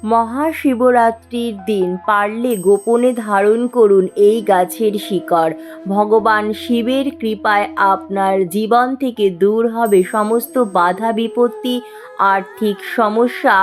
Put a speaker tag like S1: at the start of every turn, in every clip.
S1: মহাশিবরাত্রির দিন পারলে গোপনে ধারণ করুন এই গাছের শিকড়। ভগবান শিবের কৃপায় আপনার জীবন থেকে দূর হবে সমস্ত বাধা বিপত্তি, আর্থিক সমস্যা,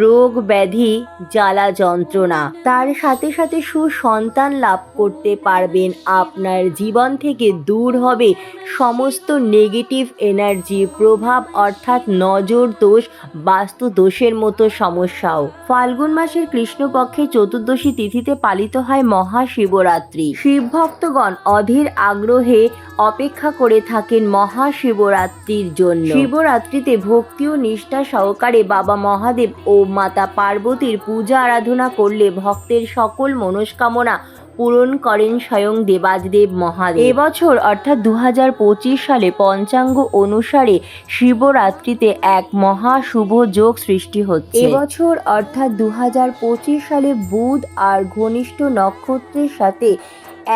S1: রোগ ব্যাধি, জ্বালা যন্ত্রণা। তার সাথে সাথে সুসন্তান লাভ করতে পারবেন। আপনার জীবন থেকে দূর হবে সমস্ত নেগেটিভ এনার্জির প্রভাব, অর্থাৎ নজর দোষ, বাস্তু দোষের মতো সমস্যাও। ফাল্গুন মাসের কৃষ্ণপক্ষের চতুর্দশী তিথিতে পালিত হয় মহাশিবরাত্রি। শিব ভক্তগণ অধীর আগ্রহে অপেক্ষা করে থাকেন মহাশিবরাত্রির জন্য। শিবরাত্রিতে ভক্তি ও নিষ্ঠা সহকারে বাবা মহাদেব ও মাতা পার্বতীর পূজা আরাধনা করলে ভক্তের সকল মনস্কামনা পূরণ করেন স্বয়ং দেবাদিদেব মহাদেব। এবছর অর্থাৎ 2025 সালে পঞ্চাঙ্গ অনুসারে শিবরাত্রিতে এক মহা শুভ যোগ সৃষ্টি হচ্ছে। এবছর অর্থাৎ 2025 সালে বুধ আর ঘনিষ্ঠ নক্ষত্রের সাথে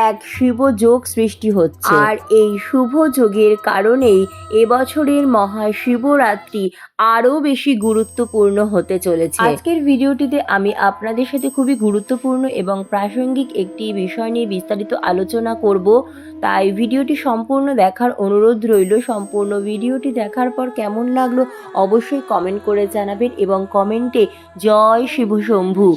S1: এক শুভ যোগ সৃষ্টি হচ্ছে, আর এই শুভ যোগের কারণেই এবছরের মহাশিবরাত্রি আরও বেশি গুরুত্বপূর্ণ হতে চলেছে। আজকের ভিডিওটিতে আমি আপনাদের সাথে খুবই গুরুত্বপূর্ণ এবং প্রাসঙ্গিক একটি বিষয় নিয়ে বিস্তারিত আলোচনা করব, তাই ভিডিওটি সম্পূর্ণ দেখার অনুরোধ রইল। সম্পূর্ণ ভিডিওটি দেখার পর কেমন লাগলো অবশ্যই কমেন্ট করে জানাবেন এবং কমেন্টে জয় শিব শম্ভু,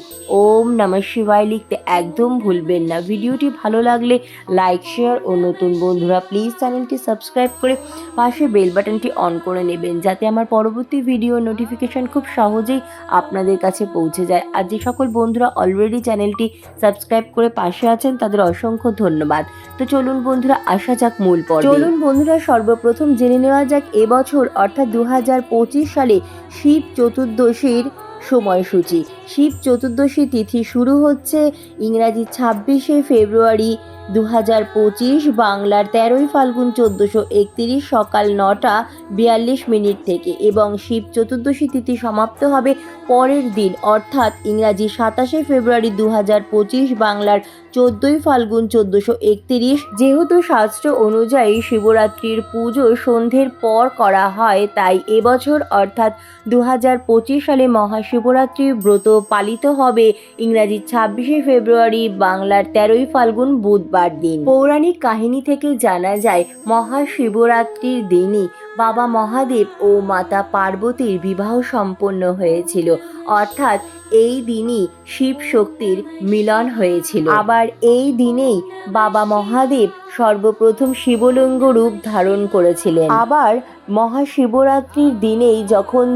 S1: ওম নমঃ শিবায় লিখতে একদম ভুলবেন না। ভিডিওটি ভালো লাগলে লাইক, শেয়ার ও নতুন বন্ধুরা প্লিজ চ্যানেলটি সাবস্ক্রাইব করে পাশে বেল বাটনটি অন করে নেবেন, যাতে আমার পরবর্তী ভিডিও নোটিফিকেশন খুব সহজেই আপনাদের কাছে পৌঁছে যায়। আর যে সকল বন্ধুরা অলরেডি চ্যানেলটি সাবস্ক্রাইব করে পাশে আছেন তাদের অসংখ্য ধন্যবাদ। তো চলুন বন্ধুরা আসা যাক মূল পর্বে। চলুন বন্ধুরা সর্বপ্রথম জেনে নেওয়া যাক এবছর অর্থাৎ 2025 সালে শিব চতুর্দশীর সময়সূচি। শিব চতুর্দশী তিথি শুরু হচ্ছে ইংরাজি 26শে ফেব্রুয়ারি 2025, বাংলার 13ই ফাল্গুন 1431 সকাল 9:42 থেকে, এবং শিব চতুর্দশী তিথি সমাপ্ত হবে পরের দিন অর্থাৎ ইংরাজি 27শে ফেব্রুয়ারি 2025, বাংলার 14ই ফাল্গুন 1431। যেহেতু শাস্ত্র অনুযায়ী শিবরাত্রির পুজো সন্ধ্যের পর করা হয়, তাই এবছর অর্থাৎ 2025 সালে মহাশিবরাত্রির ব্রত পালিত হবে ইংরাজি 26শে ফেব্রুয়ারি, বাংলার 13ই ফাল্গুন বুধবার দিন। পৌরাণিক কাহিনী থেকে জানা যায় মহাশিবরাত্রির দিনই বাবা মহাদেব ও মাতা পার্বতীর বিবাহ সম্পন্ন হয়েছিল, অর্থাৎ এই দিনই শিব শক্তির মিলন হয়েছিল। আবার এই দিনেই বাবা মহাদেব সর্বপ্রথম শিবলিঙ্গ রূপ ধারণ করেছিলেন। আবার মহাশিবরাত্রির দিনেই যখন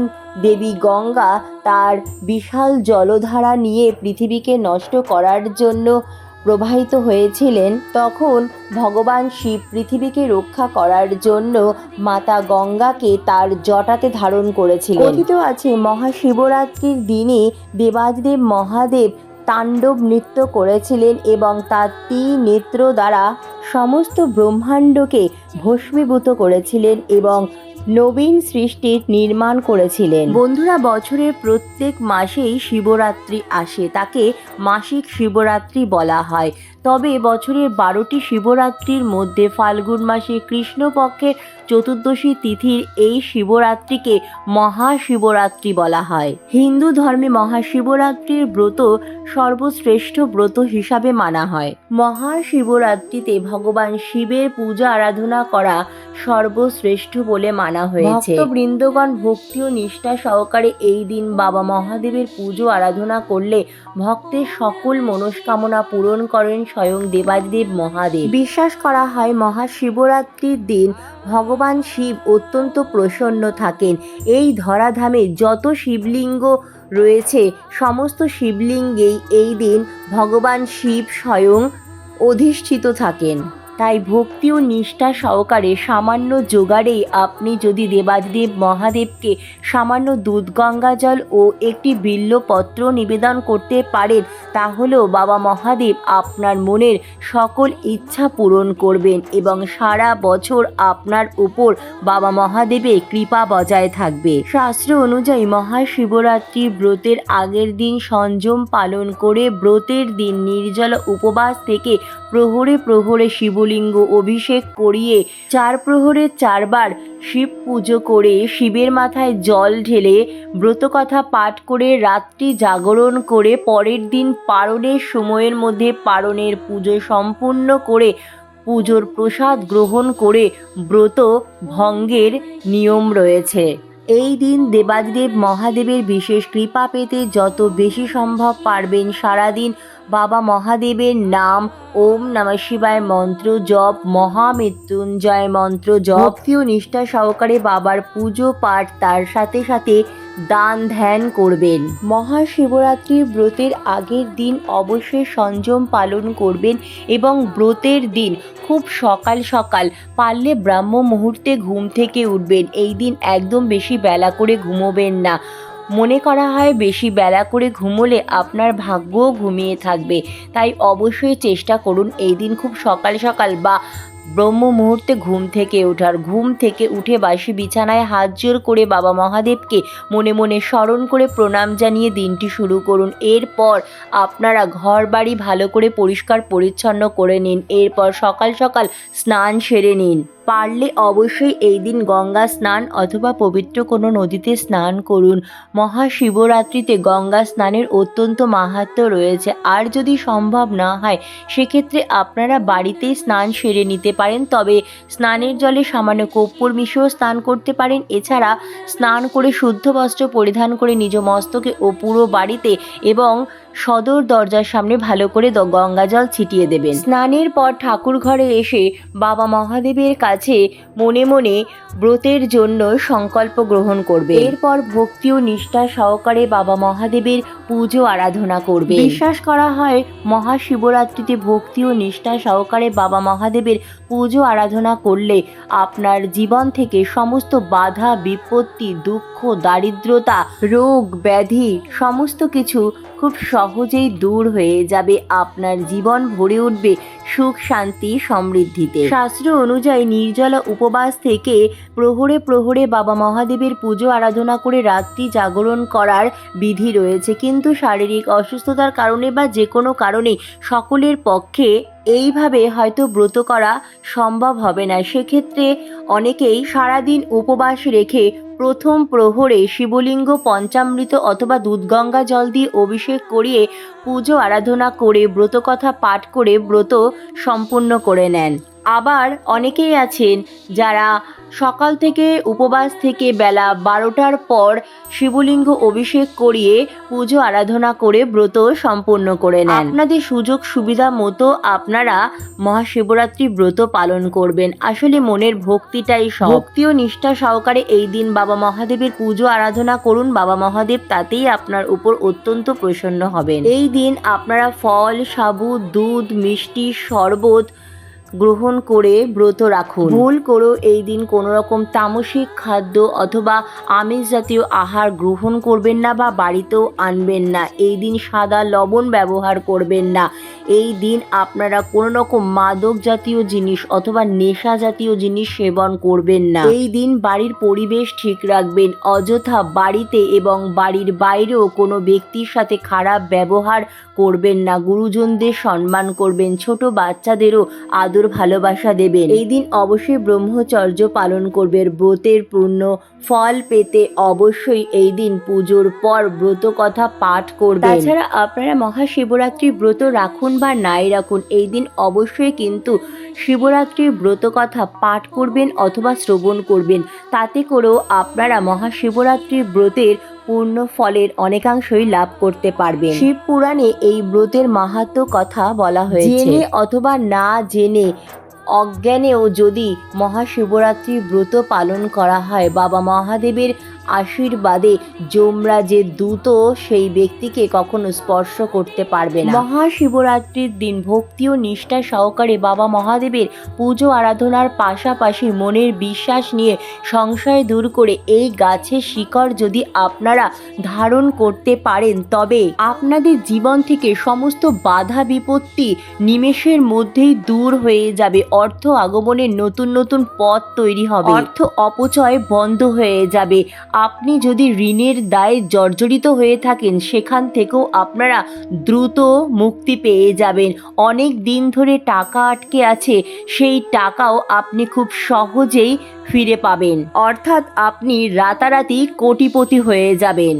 S1: দেবী গঙ্গা তার বিশাল জলধারা নিয়ে পৃথিবীকে নষ্ট করার জন্য প্রবাহিত হয়েছিলেন, তখন ভগবান শিব পৃথিবীকে রক্ষা করার জন্য মাতা গঙ্গাকে তার জটাতে ধারণ করেছিলেন। কথিত আছে মহাশিবরাত্রির দিনে দেবাদিদেব মহাদেব তাণ্ডব নৃত্য করেছিলেন এবং তার 3 নেত্র দ্বারা সমস্ত ব্রহ্মাণ্ডকে ভস্মীভূত করেছিলেন এবং নবীন সৃষ্টির নির্মাণ করেছিলেন। বন্ধুরা, বছরের প্রত্যেক মাসেই শিবরাত্রি আসে, তাকে মাসিক শিবরাত্রি বলা হয়। তবে বছরের 12টি শিবরাত্রির মধ্যে ফাল্গুন মাসে কৃষ্ণপক্ষের চতুর্দশী তিথির এই শিবরাত্রিকে মহাশিবরাত্রি বলা হয়। হিন্দু ধর্মে মহাশিবরাত্রির ব্রত সর্বশ্রেষ্ঠ ব্রত হিসাবে মানা হয়। মহাশিবরাত্রিতে ভগবান শিবের পূজা আরাধনা করা সর্বশ্রেষ্ঠ বলে মানা হয়েছে। ভক্তবৃন্দগণ ভক্তি ও নিষ্ঠা সহকারে এই দিন বাবা মহাদেবের পুজো আরাধনা করলে ভক্তের সকল মনস্কামনা পূরণ করেন স্বয়ং দেবাদিদেব মহাদেব। বিশ্বাস করা হয় মহাশিবরাত্রির দিন ভগবান শিব অত্যন্ত প্রসন্ন থাকেন। এই ধরাধামে যত শিবলিঙ্গ রয়েছে সমস্ত শিবলিঙ্গেই এই দিন ভগবান শিব স্বয়ং অধিষ্ঠিত থাকেন। তাই ভক্তি ও নিষ্ঠা সহকারে সামান্য জোগাড়েই আপনি যদি দেবাদিদেব মহাদেবকে সামান্য দুধ গঙ্গাজল ও একটি বিল্বপত্র নিবেদন করতে পারেন, তা হলো বাবা মহাদেব আপনার মনের সকল ইচ্ছা পূরণ করবেন এবং সারা বছর আপনার উপর বাবা মহাদেবের কৃপা বজায় থাকবে। শাস্ত্র অনুযায়ী মহাশিবরাত্রি ব্রতের আগের দিন সংযম পালন করে ব্রতের দিন নির্জল উপবাস থেকে প্রহরে প্রহরে শিবলিঙ্গ অভিষেক করিয়ে 4 প্রহরে 4 বার শিব পুজো করে শিবের মাথায় জল ঢেলে ব্রতকথা পাঠ করে রাত্রি জাগরণ করে পরের দিন পারণের সময়ের মধ্যে পারণের পুজো সম্পূর্ণ করে পুজোর প্রসাদ গ্রহণ করে ব্রত ভঙ্গের নিয়ম রয়েছে। এই দিন দেবাদিদেব মহাদেবের বিশেষ কৃপা পেতে যত বেশি সম্ভব পারবেন সারাদিন বাবা মহাদেবের নাম ওম নমঃ শিবায় মন্ত্র জপ, মহামৃত্যুঞ্জয় মন্ত্র জপ, ভক্তি ও নিষ্ঠা সহকারে বাবার পুজো পাঠ, তার সাথে সাথে দান ধ্যান করবেন। মহাশিবরাত্রি ব্রতের আগের দিন অবশ্যই সংযম পালন করবেন এবং ব্রতের দিন খুব সকাল সকাল পারলে ব্রাহ্ম মুহূর্তে ঘুম থেকে উঠবেন। এই দিন একদম বেশি বেলা করে ঘুমোবেন না। মনে করা হয় বেশি বেলা করে ঘুমোলে আপনার ভাগ্যও ঘুমিয়ে থাকবে, তাই অবশ্যই চেষ্টা করুন এই দিন খুব সকাল সকাল বা ব্রহ্ম মুহূর্তে ঘুম থেকে ওঠার। ঘুম থেকে উঠে বাসি বিছানায় হাত জোড় করে বাবা মহাদেবকে মনে মনে স্মরণ করে প্রণাম জানিয়ে দিনটি শুরু করুন। এরপর আপনারা ঘর বাড়ি ভালো করে পরিষ্কার পরিচ্ছন্ন করে নিন। এরপর সকাল সকাল স্নান সেরে নিন। পারলে অবশ্যই এই দিন গঙ্গা স্নান অথবা পবিত্র কোনো নদীতে স্নান করুন। মহাশিবরাত্রিতে গঙ্গা স্নানের অত্যন্ত মাহাত্ম্য রয়েছে। আর যদি সম্ভব না হয় সেক্ষেত্রে আপনারা বাড়িতেই স্নান সেরে নিতে পারেন, তবে স্নানের জলে সামান্য কর্পূর মিশিয়েও স্নান করতে পারেন। এছাড়া স্নান করে শুদ্ধ বস্ত্র পরিধান করে নিজ মস্তকে ও পুরো বাড়িতে এবং সদর দরজার সামনে ভালো করে গঙ্গা জল ছিটিয়ে দেবেন। স্নানের পর ঠাকুর ঘরে এসে বাবা মহাদেবের কাছে মনে মনে ব্রতের জন্য সংকল্প গ্রহণ করবে। এরপর ভক্তি ও নিষ্ঠা সহকারে বাবা মহাদেবের পুজো আরাধনা করবে। বিশ্বাস করা হয় মহাশিবরাত্রিতে ভক্তি ও নিষ্ঠা সহকারে বাবা মহাদেবের পুজো আরাধনা করলে আপনার জীবন থেকে সমস্ত বাধা বিপত্তি, দুঃখ, দারিদ্রতা, রোগ ব্যাধি সমস্ত কিছু খুব সহজেই দূর হয়ে যাবে। আপনার জীবন ভরে উঠবে সুখ শান্তি সমৃদ্ধিতে। শাস্ত্র অনুযায়ী নির্জলা উপবাস থেকে প্রহরে প্রহরে বাবা মহাদেবের পুজো আরাধনা করে রাত্রি জাগরণ করার বিধি রয়েছে, কিন্তু শারীরিক অসুস্থতার কারণে বা যে কোনো কারণে সকলের পক্ষে এইভাবে হয়তো ব্রত করা সম্ভব হবে না। সেক্ষেত্রে অনেকেই সারাদিন উপবাস রেখে প্রথম প্রহরে শিবলিঙ্গ পঞ্চামৃত অথবা দুধগঙ্গা জল দিয়ে অভিষেক করিয়ে পুজো আরাধনা করে ব্রতকথা পাঠ করে ব্রত সম্পূর্ণ করে নেন। আবার অনেকেই আছেন যারা সকাল থেকে উপবাস থেকে বেলা 12টার পর শিবলিঙ্গ অভিষেক করিয়ে পুজো আরাধনা করে ব্রত সম্পূর্ণ করে নেন। আপনাদের সুযোগ সুবিধা মতো আপনারা মহাশিবরাত্রি ব্রত পালন করবেন। আসলে মনের ভক্তিটাই সব। ভক্তি ও নিষ্ঠা সহকারে এই দিন বাবা মহাদেবের পুজো আরাধনা করুন। বাবা মহাদেব তাতেই আপনার উপর অত্যন্ত প্রসন্ন হবেন। এই দিন আপনারা ফল, সাবু, দুধ, মিষ্টি, শরবত গ্রহণ করে ব্রত রাখুন। ভুল করেও এই দিন কোনো রকম তামসিক খাদ্য অথবা আমিষ জাতীয় আহার গ্রহণ করবেন না বা বাড়িতেও আনবেন না। এই দিন সাদা লবণ ব্যবহার করবেন না। এই দিন আপনারা কোনো রকম মাদক জাতীয় জিনিস অথবা নেশা জাতীয় জিনিস সেবন করবেন না। এই দিন বাড়ির পরিবেশ ঠিক রাখবেন। অযথা বাড়িতে এবং বাড়ির বাইরেও কোনো ব্যক্তির সাথে খারাপ ব্যবহার করবেন না। গুরুজনদের সম্মান করবেন। ছোট বাচ্চাদেরও আদর ভালোবাসা দেবেন। এই দিন অবশ্যই ব্রহ্মচর্য পালন করবেন। ব্রতের পূর্ণ ফল পেতে অবশ্যই এই দিন পুজোর পর ব্রত কথা পাঠ করবেন। তাছাড়া আপনারা মহাশিবরাত্রি ব্রত রাখুন বা নাই রাখুন, এই দিন অবশ্যই কিন্তু শিবরাত্রির ব্রত কথা পাঠ করবেন অথবা শ্রবণ করবেন। তাতে করেও আপনারা মহাশিবরাত্রির ব্রতের পূর্ণ ফলের অনেকাংশই লাভ করতে পারবেন। শিব পুরাণে এই ব্রতের মাহাত্ম্য কথা বলা হয়েছে। জেনে অথবা না জেনে অজ্ঞানেও যদি মহাশিবরাত্রি ব্রত পালন করা হয়, বাবা মহাদেবের আশীর্বাদে যমরাজের দূত সেই ব্যক্তিকে কখনো স্পর্শ করতে পারবে না। মহাশিবরাত্রির দিন ভক্তি ও নিষ্ঠা সহকারে বাবা মহাদেবের পুজো আরাধনার পাশাপাশি মনের বিশ্বাস নিয়ে সংশয় দূর করে এই গাছের শিকড় যদি আপনারা ধারণ করতে পারেন, তবে আপনাদের জীবন থেকে সমস্ত বাধা বিপত্তি নিমেষের মধ্যেই দূর হয়ে যাবে। অর্থ আগমনের নতুন নতুন পথ তৈরি হবে, অর্থ অপচয় বন্ধ হয়ে যাবে। আপনি যদি ঋণের দায়ে জর্জরিত হয়ে থাকেন, সেখান থেকেও আপনারা দ্রুত মুক্তি পেয়ে যাবেন। অনেক দিন ধরে টাকা আটকে আছে, সেই টাকাও আপনি খুব সহজেই ফিরে পাবেন, অর্থাৎ আপনি রাতারাতি কোটিপতি হয়ে যাবেন।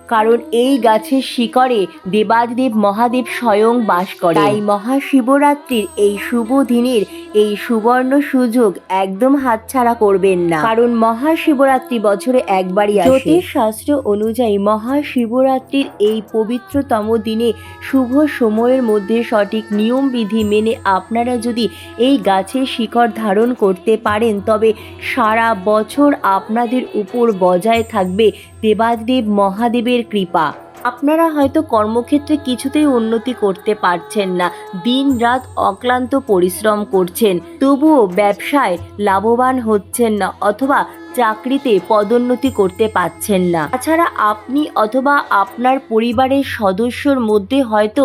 S1: কারণ এই গাছের শিকড়ে দেবাদিদেব মহাদেব স্বয়ং বাস করে। তাই মহাশিবরাত্রির এই শুভ দিনের এই সুবর্ণ সুযোগ একদম হাতছাড়া করবেন না, কারণ মহাশিবরাত্রি বছরে একবারই আসে। জ্যোতিষশাস্ত্র অনুযায়ী মহাশিবরাত্রির এই পবিত্রতম দিনে শুভ সময়ের মধ্যে সঠিক নিয়ম বিধি মেনে আপনারা যদি এই গাছের শিকড় ধারণ করতে পারেন, তবে সারা বছর আপনাদের উপর বজায় থাকবে দেবাদিদেব মহাদেবের কৃপা। আপনারা হয়তো কর্মক্ষেত্রে কিছুতেই উন্নতি করতে পারছেন না, দিন রাত অক্লান্ত পরিশ্রম করছেন, তবুও ব্যবসায় লাভবান হচ্ছেন না, অথবা চাকরিতে পদোন্নতি করতে পারছেন না। তাছাড়া আপনি অথবা আপনার পরিবারের সদস্যর মধ্যে হয়তো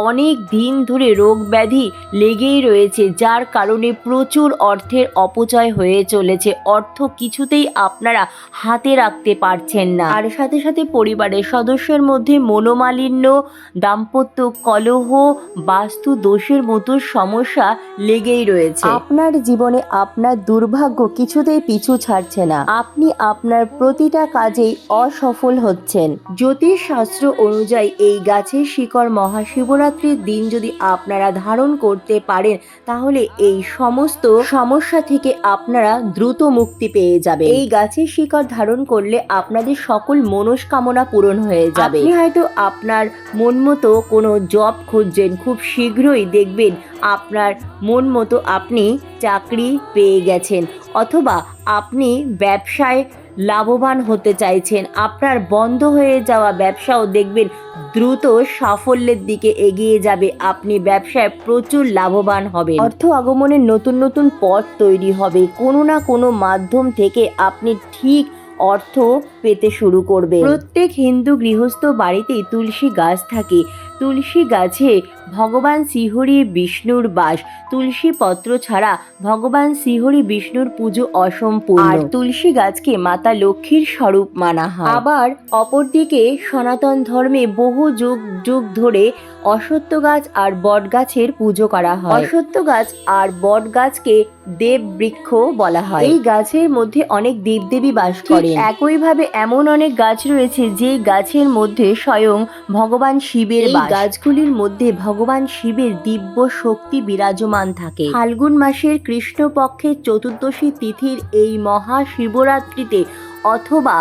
S1: অনেক দিন ধরে রোগ ব্যাধি লেগেই রয়েছে, যার কারণে প্রচুর অর্থের অপচয় হয়ে চলেছে। অর্থ কিছুতেই আপনারা হাতে রাখতে পারছেন না, আর সাথে সাথে পরিবারের সদস্যের মধ্যে মনোমালিন্য, দাম্পত্য কলহ, বাস্তু দোষের মতো সমস্যা লেগেই রয়েছে। আপনার জীবনে আপনার দুর্ভাগ্য কিছুতেই পিছু ছাড়ছে না, আপনি আপনার প্রতিটা কাজেই অসফল হচ্ছেন। জ্যোতিষ শাস্ত্র অনুযায়ী এই গাছের শিকড় মহাশিবরাত্রির দিন যদি আপনারা ধারণ করতে পারেন, তাহলে এই সমস্ত সমস্যা থেকে আপনারা দ্রুত মুক্তি পেয়ে যাবে। এই গাছের শিকড় ধারণ করলে আপনাদের সকল মনস্কামনা পূরণ হয়ে যাবে। আপনি হয়তো আপনার মন মতো কোনো জব খুঁজছেন, খুব শীঘ্রই দেখবেন আপনার মন মতো আপনি চাকরি পেয়ে গেছেন, অথবা আপনি ব্যবসায় লাভবান হতে চাইছেন, আপনার বন্ধ হয়ে যাওয়া ব্যবসাও দেখবেন দ্রুত সাফল্যের দিকে এগিয়ে যাবে, আপনি ব্যবসায় প্রচুর লাভবান হবেন। অর্থ আগমনের নতুন নতুন পথ তৈরি হবে, কোনো না কোনো মাধ্যম থেকে আপনি ঠিক অর্থ পেতে শুরু করবেন। প্রত্যেক হিন্দু গৃহস্থ বাড়িতেই তুলসী গাছ থাকে। তুলসী গাছে ভগবান শ্রীহরি বিষ্ণুর বাস। তুলসী পত্র ছাড়া ভগবান শ্রীহরি বিষ্ণুর পুজো অসম্পূর্ণ। আর তুলসী গাছকে মাতা লক্ষ্মীর স্বরূপ মানা হয়। আবার অপরদিকে সনাতন ধর্মে বহু যুগ যুগ ধরে অশ্বত্থ গাছ আর বট গাছের পুজো করা হয়। অশ্বত্থ গাছ আর বট গাছকে দেব বৃক্ষ বলা হয়। এই গাছের মধ্যে অনেক দেবদেবী বাস করেন। একইভাবে এমন অনেক গাছ রয়েছে যে গাছের মধ্যে স্বয়ং ভগবান শিবের বাস। গাছগুলির মধ্যে ভগবান শিবের দিব্য শক্তি বিরাজমান থাকে। ফাল্গুন মাসের কৃষ্ণপক্ষের চতুর্দশী তিথির এই মহাশিবরাত্রিতে অথবা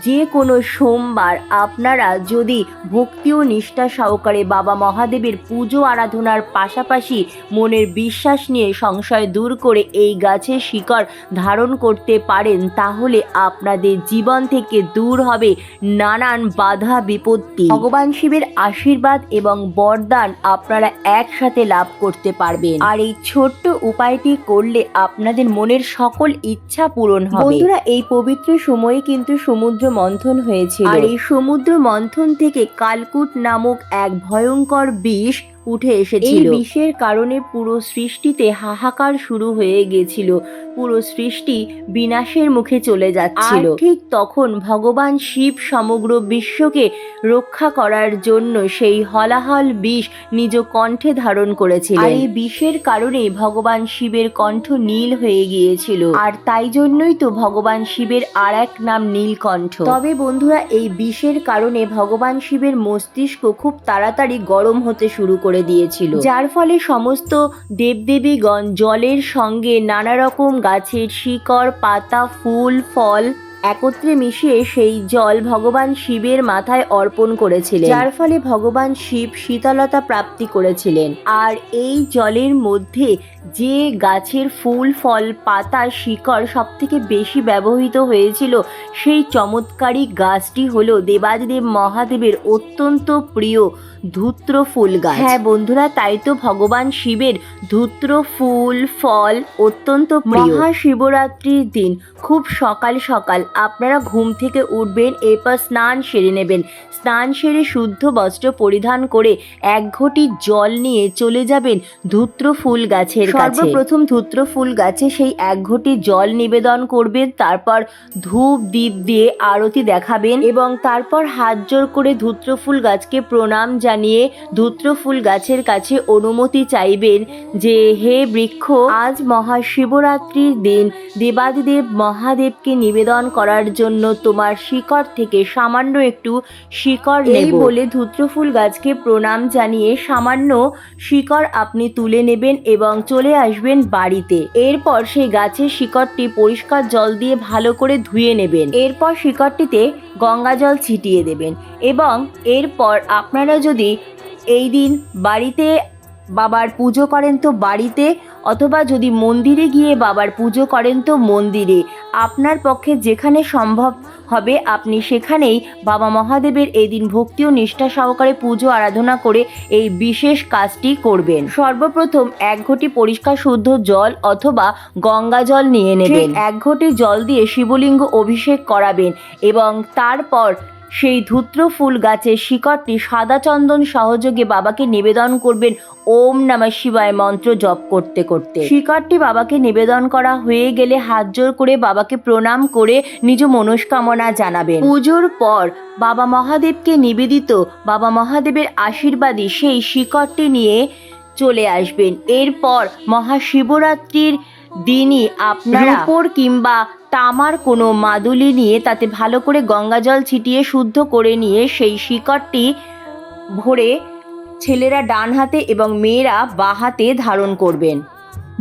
S1: যে কোনো সোমবার আপনারা যদি ভক্তি ও নিষ্ঠা সহকারে বাবা মহাদেবের পুজো আরাধনার পাশাপাশি মনের বিশ্বাস নিয়ে সংশয় দূর করে এই গাছের শিকড় ধারণ করতে পারেন, তাহলে আপনাদের জীবন থেকে দূর হবে নানান বাধা বিপত্তি। ভগবান শিবের আশীর্বাদ এবং বরদান আপনারা একসাথে লাভ করতে পারবেন। আর এই ছোট্ট উপায়টি করলে আপনাদের মনের সকল ইচ্ছা পূরণ হবে। বন্ধুরা, এই পবিত্র সময়ে কিন্তু সমুদ্র মন্থন হয়েছিল, আর এই সমুদ্র মন্থন থেকে কালকূট নামক এক ভয়ঙ্কর বিষ উঠে এসেছিল। এই বিষের কারণে পুরো সৃষ্টিতে হাহাকার শুরু হয়ে গেছিল, পুরো সৃষ্টি বিনাশের মুখে চলে যাচ্ছিল। আর ঠিক তখন ভগবান শিব সমগ্র বিশ্বকে রক্ষা করার জন্য সেই হলাহল বিষ নিজ কণ্ঠে ধারণ করেছিলেন। আর এই বিষের কারণেই ভগবান শিবের কণ্ঠ নীল হয়ে গিয়েছিল, আর তাই জন্যই তো ভগবান শিবের আর এক নাম নীলকণ্ঠ। তবে বন্ধুরা, এই বিষের কারণে ভগবান শিবের মস্তিষ্ক খুব তাড়াতাড়ি গরম হতে শুরু করে দিয়েছিল, যার ফলে সমস্ত দেবদেবীগণ জলের সঙ্গে নানা রকম গাছের শিকড়, পাতা, ফুল, ফল একত্রে মিশিয়ে সেই জল ভগবান শিবের মাথায় অর্পণ করেছিলেন, যার ফলে ভগবান শিব শীতলতা প্রাপ্তি করেছিলেন। আর এই জলের মধ্যে যে গাছের ফুল, ফল, পাতা, শিকড় সব থেকে বেশি ব্যবহৃত হয়েছিল, সেই চমৎকারী গাছটি হলো দেবাদিদেব মহাদেবের অত্যন্ত প্রিয় ধূত্র ফুল গাছ। হ্যাঁ বন্ধুরা, তাই তো ভগবান শিবের ধূত্র ফুল, ফল অত্যন্ত প্রিয়। মহাশিবরাত্রির দিন খুব সকাল সকাল আপনারা ঘুম থেকে উঠবেন, এরপর স্নান সেরে নেবেন। স্নান সেরে শুদ্ধ বস্ত্র পরিধান করে 1 ঘটি জল নিয়ে চলে যাবেন ধূত্র ফুল গাছের কাছে। সর্বপ্রথম ধূত্র ফুল গাছে সেই 1 ঘটি জল নিবেদন করবেন, তারপর ধূপ দীপ দিয়ে আরতি দেখাবেন এবং তারপর হাত জোড় করে ধূত্র ফুল গাছকে প্রণাম জানিয়ে ধূত্র ফুল গাছের কাছে অনুমতি চাইবেন যে হে বৃক্ষ, আজ মহাশিবরাত্রির দিন দেবাদিদেব মহাদেবকে নিবেদন করার জন্য তোমার শিকড় থেকে সামান্য একটু শিকড় নেব। এই বলে ধূত্র ফুল গাছকে প্রণাম জানিয়ে সামান্য শিকড় আপনি তুলে নেবেন এবং চলে আসবেন বাড়িতে। এরপর সেই গাছের শিকড়টি পরিষ্কার জল দিয়ে ভালো করে ধুয়ে নেবেন। এরপর শিকড়টিতে গঙ্গা জল ছিটিয়ে দেবেন এবং এরপর আপনারা যদি এই দিন বাড়িতে বাবার পুজো করেন তো বাড়িতে, অথবা যদি মন্দিরে গিয়ে বাবার পুজো করেন তো মন্দিরে, আপনার পক্ষে যেখানে সম্ভব হবে আপনি সেখানেই বাবা মহাদেবের এই দিন ভক্তি ও নিষ্ঠা সহকারে পুজো আরাধনা করে এই বিশেষ কাজটি করবেন। সর্বপ্রথম 1 ঘটি পরিষ্কার শুদ্ধ জল অথবা গঙ্গা জল নিয়ে নেবেন। 1 ঘটি জল দিয়ে শিবলিঙ্গ অভিষেক করাবেন এবং তারপর সেই ধূত্র ফুল গাছের শিকড়টি সাদা চন্দন সহযোগে বাবাকে নিবেদন করবেন ওম নমঃ শিবায় মন্ত্র জপ করতে করতে। শিকড়টি বাবাকে নিবেদন করা হয়ে গেলে হাত জোড় করে বাবাকে প্রণাম করে নিজ মনস্কামনা জানাবেন। পুজোর পর বাবা মহাদেবকে নিবেদিত বাবা মহাদেবের আশীর্বাদী সেই শিকড়টি নিয়ে চলে আসবেন। এরপর মহাশিবরাত্রির দিনই আপনারা রূপোর কিংবা তামার কোনো মাদুলি নিয়ে তাতে ভালো করে গঙ্গা জল ছিটিয়ে শুদ্ধ করে নিয়ে সেই শিকড়টি ভরে ছেলেরা ডান হাতে এবং মেয়েরা বাঁ হাতে ধারণ করবেন।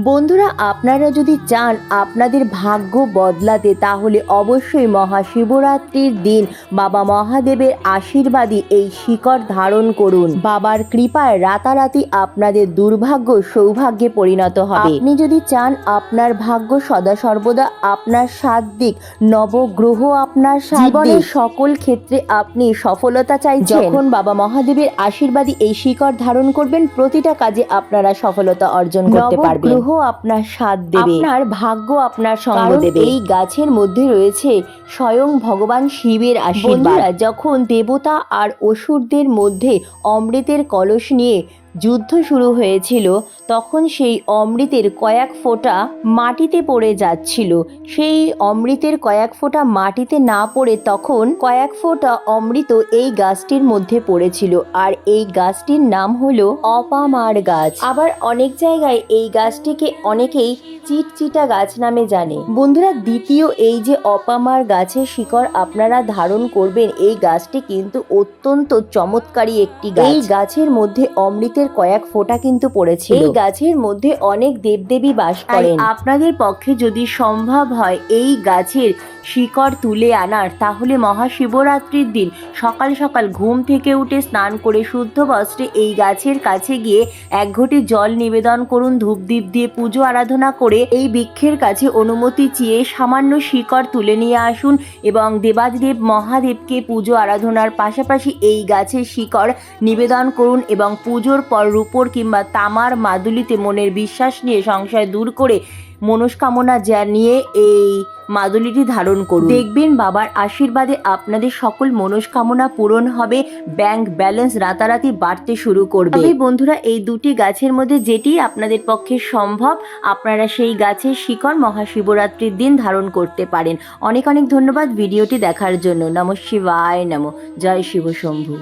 S1: বন্ধুরা, আপনারা যদি চান আপনাদের ভাগ্য বদলাতে, তাহলে অবশ্যই মহাশিবরাত্রির দিন বাবা মহাদেবের আশীর্বাদী এই শিকড় ধারণ করুন। বাবার কৃপায় রাতারাতি আপনাদের দুর্ভাগ্য সৌভাগ্যে পরিণত হবে। আপনি যদি চান আপনার ভাগ্য সদা সর্বদা আপনার সাথ দিক, নবগ্রহ আপনার জীবনের সকল ক্ষেত্রে আপনি সফলতা চাইছেন, যখন বাবা মহাদেবের আশীর্বাদী এই শিকড় ধারণ করবেন প্রতিটা কাজে আপনারা সফলতা অর্জন করতে পারবেন। আপনার সাথ দেবে, আপনার ভাগ্য আপনার সঙ্গ দেবে। এই গাছের মধ্যে রয়েছে স্বয়ং ভগবান শিবের আশীর্বাদ। যখন দেবতা আর অসুরদের মধ্যে অমৃতের কলস নিয়ে যুদ্ধ শুরু হয়েছিল, তখন সেই অমৃতের কয়েক ফোঁটা মাটিতে পড়ে যাচ্ছিল। সেই অমৃতের কয়েক ফোঁটা মাটিতে না পড়ে তখন কয়েক ফোঁটা অমৃত এই গাছটির মধ্যে পড়েছিল, আর এই গাছটির নাম হলো অপামার গাছ। আবার অনেক জায়গায় এই গাছটিকে অনেকেই চিটচিটা গাছ নামে জানে। বন্ধুরা, দ্বিতীয় এই যে অপামার গাছের শিকড় আপনারা ধারণ করবেন, এই গাছটি কিন্তু অত্যন্ত চমৎকারী একটি গাছ। এই গাছের মধ্যে অমৃতের কয়েক ফোঁটা কিন্তু পড়েছিল। এই গাছের মধ্যে অনেক দেবদেবী বাস করেন। আপনাদের পক্ষে যদি সম্ভব হয় এই গাছের শিকড় তুলে আনার, তাহলে মহাশিবরাত্রির দিন সকাল সকাল ঘুম থেকে উঠে স্নান করে শুদ্ধ বস্ত্রে এই গাছের কাছে গিয়ে 1 ঘটি জল নিবেদন করুন। ধূপ দীপ দিয়ে পুজো আরাধনা করে এই বৃক্ষের কাছে অনুমতি চেয়ে সামান্য শিকড় তুলে নিয়ে আসুন এবং দেবাদিদেব মহাদেবকে পুজো আরাধনার পাশাপাশি এই গাছের শিকড় নিবেদন করুন এবং পুজোর পর রূপোর কিংবা তামার মাদুলিতে মনের বিশ্বাস নিয়ে সংশয় দূর করে মনস্কামনা জানিয়ে এই মাদুলিটি ধারণ করুন। দেখবেন বাবার আশীর্বাদে আপনাদের সকল মনস্কামনা পূরণ হবে, ব্যাংক ব্যালেন্স রাতারাতি বাড়তে শুরু করবে। বন্ধুরা, এই দুটি গাছের মধ্যে যেটি আপনাদের পক্ষে সম্ভব আপনারা সেই গাছের শিকড় মহাশিবরাত্রির দিন ধারণ করতে পারেন। অনেক অনেক ধন্যবাদ ভিডিওটি দেখার জন্য। নমঃ শিবায় নমঃ। জয় শিব শম্ভু।